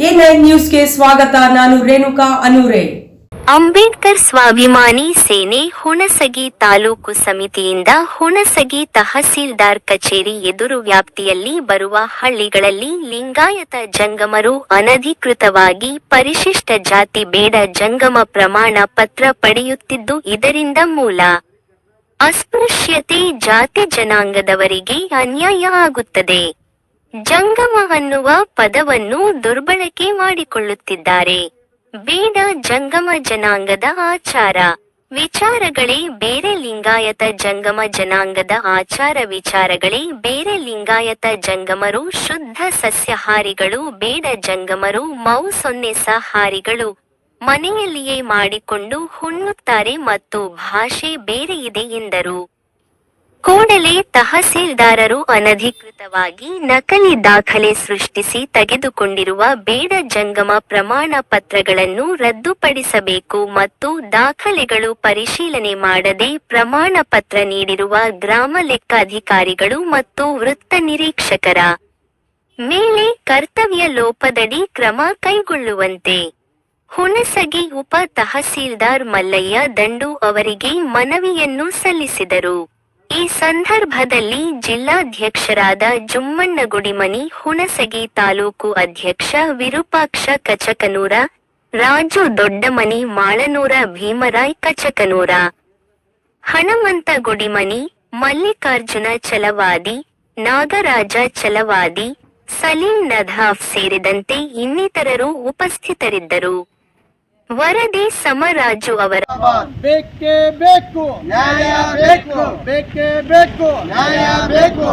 A9 ನ್ಯೂಸ್ಗೆ ಸ್ವಾಗತ. ನಾನು ರೇಣುಕಾ ಅನೂರೆ. ಅಂಬೇಡ್ಕರ್ ಸ್ವಾಭಿಮಾನಿ ಸೇನೆ ಹುಣಸಗಿ ತಾಲೂಕು ಸಮಿತಿಯಿಂದ ಹುಣಸಗಿ ತಹಸೀಲ್ದಾರ್ ಕಚೇರಿ ಎದುರು ವ್ಯಾಪ್ತಿಯಲ್ಲಿ ಬರುವ ಹಳ್ಳಿಗಳಲ್ಲಿ ಲಿಂಗಾಯತ ಜಂಗಮರು ಅನಧಿಕೃತವಾಗಿ ಪರಿಶಿಷ್ಟ ಜಾತಿ ಬೇಡ ಜಂಗಮ ಪ್ರಮಾಣ ಪತ್ರ ಪಡೆಯುತ್ತಿದ್ದು, ಇದರಿಂದ ಮೂಲ ಅಸ್ಪೃಶ್ಯತೆ ಜಾತಿ ಜನಾಂಗದವರಿಗೆ ಅನ್ಯಾಯ ಆಗುತ್ತದೆ. ಜಂಗಮ ಅನ್ನುವ ಪದವನ್ನು ದುರ್ಬಳಕೆ ಮಾಡಿಕೊಳ್ಳುತ್ತಿದ್ದಾರೆ. ಬೇಡ ಜಂಗಮ ಜನಾಂಗದ ಆಚಾರ ವಿಚಾರಗಳೇ ಬೇರೆ, ಲಿಂಗಾಯತ ಜಂಗಮ ಜನಾಂಗದ ಆಚಾರ ವಿಚಾರಗಳೇ ಬೇರೆ. ಲಿಂಗಾಯತ ಜಂಗಮರು ಶುದ್ಧ ಸಸ್ಯಾಹಾರಿಗಳು, ಬೇಡ ಜಂಗಮರು ಮಾಂಸಾಹಾರಿಗಳು. ಮನೆಯಲ್ಲಿಯೇ ಮಾಡಿಕೊಂಡು ಹುಣ್ಣುತ್ತಾರೆ ಮತ್ತು ಭಾಷೆ ಬೇರೆ ಇದೆ ಎಂದರು. ಕೂಡಲೇ ತಹಸೀಲ್ದಾರರು ಅನಧಿಕೃತವಾಗಿ ನಕಲಿ ದಾಖಲೆ ಸೃಷ್ಟಿಸಿ ತೆಗೆದುಕೊಂಡಿರುವ ಬೇಡ ಜಂಗಮ ಪ್ರಮಾಣ ಪತ್ರಗಳನ್ನು ರದ್ದುಪಡಿಸಬೇಕು ಮತ್ತು ದಾಖಲೆಗಳು ಪರಿಶೀಲನೆ ಮಾಡದೆ ಪ್ರಮಾಣ ಪತ್ರ ನೀಡಿರುವ ಗ್ರಾಮ ಲೆಕ್ಕಾಧಿಕಾರಿಗಳು ಮತ್ತು ವೃತ್ತ ನಿರೀಕ್ಷಕರ ಮೇಲೆ ಕರ್ತವ್ಯ ಲೋಪದಡಿ ಕ್ರಮ ಕೈಗೊಳ್ಳುವಂತೆ ಹುಣಸಗಿ ಉಪ ತಹಸೀಲ್ದಾರ್ ಮಲ್ಲಯ್ಯ ದಂಡು ಅವರಿಗೆ ಮನವಿಯನ್ನು ಸಲ್ಲಿಸಿದರು. ಈ ಸಂದರ್ಭದಲ್ಲಿ ಜಿಲ್ಲಾಧ್ಯಕ್ಷರಾದ ಜುಮ್ಮಣ್ಣ ಗುಡಿಮನಿ, ಹುಣಸಗಿ ತಾಲೂಕು ಅಧ್ಯಕ್ಷ ವಿರೂಪಾಕ್ಷ ಕಚಕನೂರ, ರಾಜು ದೊಡ್ಡಮನಿ, ಮಾಳನೂರ ಭೀಮರಾಯ್ ಕಚಕನೂರ, ಹಣಮಂತ ಗುಡಿಮನಿ, ಮಲ್ಲಿಕಾರ್ಜುನ ಚಲವಾದಿ, ನಾಗರಾಜ ಚಲವಾದಿ, ಸಲೀಂ ನಧಾಫ್ ಸೇರಿದಂತೆ ಇನ್ನಿತರರು ಉಪಸ್ಥಿತರಿದ್ದರು. ವರದಿ ಸಮರಾಜು ಅವರ. ಬೇಕೇ ಬೇಕು ನ್ಯಾಯ ಬೇಕು, ಬೇಕೇ ಬೇಕು ನ್ಯಾಯ ಬೇಕು.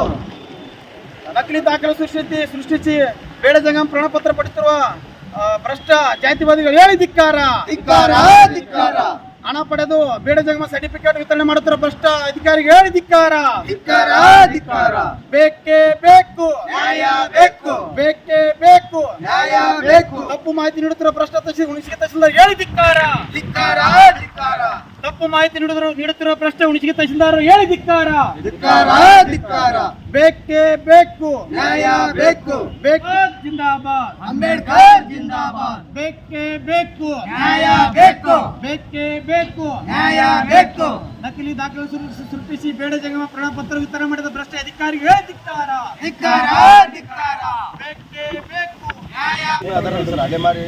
ನಕಲಿ ದಾಖಲೆ ಸೃಷ್ಟಿಸಿ ಬೇಡ ಜಂಗಮ ಪ್ರಮಾಣ ಪತ್ರ ಪಡೆಯುತ್ತಿರುವ ಭ್ರಷ್ಟ ಜಾತಿವಾದಿಗಳು ಹೇಳಿ ಧಿಕ್ಕಾರ. ಹಣ ಪಡೆದು ಬೇಡ ಜಂಗಮ ಸರ್ಟಿಫಿಕೇಟ್ ವಿತರಣೆ ಮಾಡುತ್ತಿರುವ ಭ್ರಷ್ಟ ಅಧಿಕಾರಿಗೆ ಹೇಳಿ ಧಿಕ್ಕಾರ. ಬೇಕೇ ಬೇಕು ನ್ಯಾಯ ಬೇಕು, ಬೇಕೇ ಬೇಕು ನ್ಯಾಯ ಬೇಕು. ತಪ್ಪು ಮಾಹಿತಿ ನೀಡುತ್ತಿರುವ ಭ್ರಷ್ಟ ಹುಣಸಗಿ ತಹಸೀಲ್ದಾರ್ ಹೇಳಿ ಧಿಕ್ಕಾರ. ತಪ್ಪು ಮಾಹಿತಿ ನೀಡುತ್ತಿರುವ ಭ್ರಷ್ಟ ಹುಣಸಗಿ ತಹಸೀಲ್ದಾರ್ ಹೇಳಿ ಧಿಕ್ಕಾರ. ಬೇಕೇ ಬೇಕು ನ್ಯಾಯ ಬೇಕು, ಬೇಕು ಜಿಂದಾಬಾದ್, ಅಂಬೇಡ್ಕರ್ ಜಿಂದಾಬಾದ್. ಬೇಕೇ ಬೇಕು ನ್ಯಾಯ ಬೇಕು, ಬೇಕೇ ಬೇಕು ನ್ಯಾಯ ಬೇಕು. ನಕಲಿ ದಾಖಲೆ ಸೃಷ್ಟಿಸಿ ಬೇಡ ಜಂಗಮ ಪ್ರಮಾಣ ಪತ್ರ ವಿತರಣೆ ಮಾಡಿದ ಭ್ರಷ್ಟ ಅಧಿಕಾರಿಗೆ ಧಿಕ್ಕಾರ. ಬೇಕೇ ಬೇಕು ನ್ಯಾಯ. ಅದರ ಅಲೆಮಾರಿ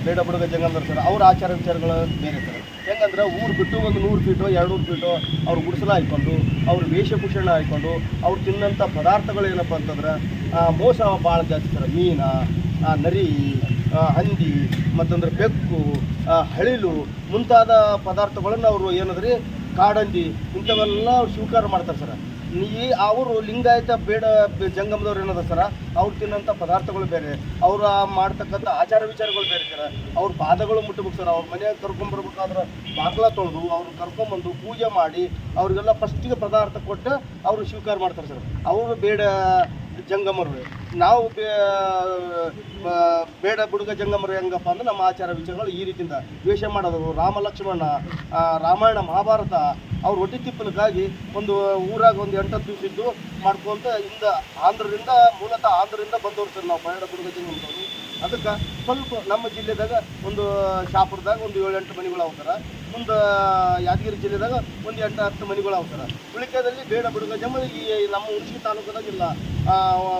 ಬೇಡ ಬುಡುಗ ಜಂಗಮದವ್ರು ಸರ್, ಅವ್ರ ಆಚಾರ ವಿಚಾರಗಳು ಬೇರೆ ಸರ್. ಹೆಂಗಂದ್ರೆ ಊರು ಬಿಟ್ಟು ಒಂದು 100 ಫೀಟು 200 ಫೀಟು ಅವ್ರು ಗುಡಿಸಲ ಹಾಕ್ಕೊಂಡು, ಅವ್ರ ವೇಷಭೂಷಣ ಹಾಕ್ಕೊಂಡು ಅವ್ರು ತಿನ್ನಂಥ ಪದಾರ್ಥಗಳು ಏನಪ್ಪ ಅಂತಂದ್ರೆ ಮೋಸ ಭಾಳ ಜಾಸ್ತಿ ಸರ್. ಮೀನ, ನರಿ, ಹಂದಿ, ಮತ್ತಂದ್ರೆ ಬೆಕ್ಕು, ಹಳಿಲು ಮುಂತಾದ ಪದಾರ್ಥಗಳನ್ನು ಅವರು ಏನಂದ್ರೆ ಕಾಡಂದಿ ಇಂಥವೆಲ್ಲ ಅವ್ರು ಸ್ವೀಕಾರ ಮಾಡ್ತಾರೆ ಸರ್. ಅವರು ಲಿಂಗಾಯತ ಬೇಡ ಜಂಗಮದವ್ರು ಏನದ ಸರ, ಅವ್ರು ತಿನ್ನೋಂಥ ಪದಾರ್ಥಗಳು ಬೇರೆ, ಅವ್ರು ಮಾಡ್ತಕ್ಕಂಥ ಆಚಾರ ವಿಚಾರಗಳು ಬೇರೆ ಸರ. ಅವ್ರ ಪಾದಗಳು ಮುಟ್ಟಬೇಕು ಸರ್. ಅವ್ರ ಮನೆಯಾಗ ಕರ್ಕೊಂಬರ್ಬೇಕಾದ್ರೆ ಬಾಗ್ಲ ತೊಳೆದು ಅವ್ರು ಕರ್ಕೊಂಬಂದು ಪೂಜೆ ಮಾಡಿ ಅವ್ರಿಗೆಲ್ಲ ಫಸ್ಟಿಗೆ ಪದಾರ್ಥ ಕೊಟ್ಟು ಅವರು ಸ್ವೀಕಾರ ಮಾಡ್ತಾರೆ ಸರ್. ಅವರು ಬೇಡ ಜಂಗಮರು. ನಾವು ಬೇಡ ಬುಡುಗ ಜಂಗಮರು ಹೆಂಗಪ್ಪ ಅಂದ್ರೆ ನಮ್ಮ ಆಚಾರ ವಿಚಾರಗಳು ಈ ರೀತಿಯಿಂದ ದ್ವೇಷ ಮಾಡೋದು. ರಾಮ ಲಕ್ಷ್ಮಣ, ರಾಮಾಯಣ ಮಹಾಭಾರತ ಅವ್ರ ಹೊಟ್ಟೆ ತಿಪ್ಪಲಿಗಾಗಿ ಒಂದು ಊರಾಗ ಒಂದು 8-10 ದಿವಸ ಇದ್ದು ಮಾಡ್ಕೊಂತ ಮೂಲತಃ ಆಂಧ್ರದಿಂದ ಬಂದವರು ಸರ್ ನಾವು ಬೇಡ ಬುಡುಗ ಜಂಗಮದವರು. ಅದಕ್ಕೆ ಸ್ವಲ್ಪ ನಮ್ಮ ಜಿಲ್ಲೆದಾಗ ಒಂದು ಶಾಪುರದಾಗ ಒಂದು 7-8 ಮನೆಗಳು ಅವತಾರ, ಮುಂದೆ ಯಾದಗಿರಿ ಜಿಲ್ಲೆದಾಗ ಒಂದು 8-10 ಮನೆಗಳು ಅವತಾರ. ಉಳಿಕೆದಲ್ಲಿ ಬೇಡ ಬುಡುಗ ಜಂಗಮ ಈ ನಮ್ಮ ಹುಣಸಗಿ ತಾಲೂಕದಾಗ ಇಲ್ಲ.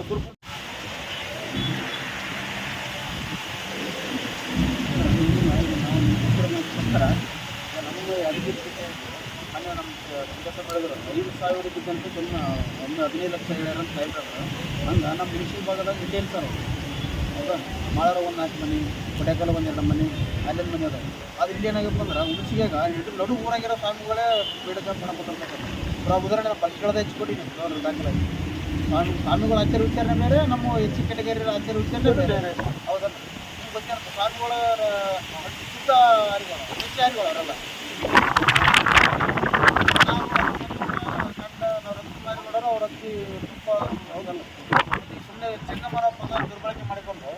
ಸುರ್ಪುರ ನಮ್ಮ ಯಾದಗಿರಿ ಅಂದರೆ ನಮ್ಮ ಕೆಲಸ ಮಾಡಿದ್ರು 5,000 ರೂಪಾಯಿಗಂತ ಒಮ್ಮೆ 15 ಲಕ್ಷ ಹೇಳ್ಯಾರ ಅಂತ ಹೇಳ್ತಾರೆ. ಹಂಗೆ ನಮ್ಮ ಹುಣಸಗಿ ಭಾಗದಾಗ ರಿಟೇಲ್ ಸರ್. ಹೌದಾ, ಮಾಳಾರ ಒಂದು 4 ಮನೆ, ಕೊಡೆಕಾಲ ಒಂದು 2 ಮನೆ, ಅಲ್ಲಿನ ಮನೆ ಅದ. ಅದು ಇಲ್ಲಿ ಏನಾಗಪ್ಪ ಅಂದ್ರೆ ಹುಣಸಿಗಾಗ ನಡು ಊರಾಗಿರೋ ಸ್ವಾಮಿಗಳೇ ಬೇಡ ಪ್ರಮಾಣ ಪತ್ರ ಕೊಡ್ತಾರೆ. ಉದಾಹರಣೆ ನಮ್ಮ ಪಕ್ಷಗಳದ ಹೆಚ್ಚಿಕೊಟ್ಟಿನಿ ಅವ್ರ ದಾಖಲೆ. ಸ್ವಾಮಿಗಳ ಆಚಾರ ವಿಚಾರಣೆ ಬೇರೆ, ನಮ್ಮ ಹೆಚ್ಚು ಕೆಟಗರಿ ಆಚಾರ ವಿಚಾರಣೆ ಬೇರೆ. ಹೌದಾ, ಈ ಬಗ್ಗೆ ಸ್ವಾಮಿಗಳ ಶುದ್ಧ ಅರಿಗಳು, ಹೆಚ್ಚು ಅರಿಗಳು ಅವರೆಲ್ಲ ಅವ್ರ ಅತಿ ತುಂಬ ಹೌದಲ್ಲ. ಸುಮ್ಮನೆ ಜಂಗಮರ ಪದ ದುರ್ಬಳಕೆ ಮಾಡಿಕೊಂಡು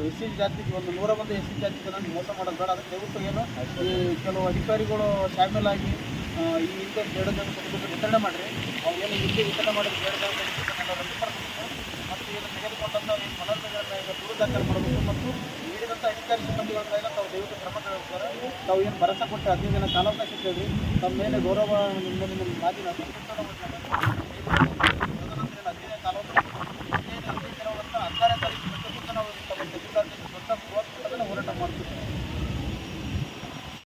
ಎಸ್ ಸಿ ಜಾತಿಗೆ ಒಂದು 100 ಮಂದಿ ಎಸ್ ಸಿ ಜಾತಿ ಜನ ಮೋಸ ಮಾಡೋದು ಬೇಡ. ಅದಕ್ಕೆ ದಯವಿಟ್ಟು ಏನು ಈ ಕೆಲವು ಅಧಿಕಾರಿಗಳು ಶಾಮೀಲಾಗಿ ಈ ಹಿಂದೆ ಬೇಡ ಜಂಗಮ ವಿತರಣೆ ಮಾಡಿರಿ. ಅವ್ರು ಏನು ಹಿಂದೆ ವಿತರಣೆ ಮಾಡಿದ್ರೆ ಬೇಡ ಜಂಗಮ ರದ್ದು ಮಾಡಬೇಕು. ಮತ್ತು ಏನು ತೆಗೆದುಕೊಂಡಂಥ ಈ ಮನೋರಂಜನೆ ಈಗ ಸ್ವೀಕಾರ ಮಾಡಬೇಕು ಮತ್ತು ನೀಡಿದಂಥ ಅಧಿಕಾರಿ ಸಿಬ್ಬಂದಿಗಳ ಮೇಲೆ ತಾವು ದಯವಿಟ್ಟು ಕ್ರಮ ತಗೊಳ್ತಾರೆ. ತಾವು ಏನು ಭರವಸೆ ಕೊಟ್ಟು 15 ದಿನ ಕಾಲಾವಕಾಶ ಕೇಳಿ ತಮ್ಮ ಮೇಲೆ ಗೌರವ ನಿಮ್ಮ ಮಾತಿನ ಸಂತೋಷ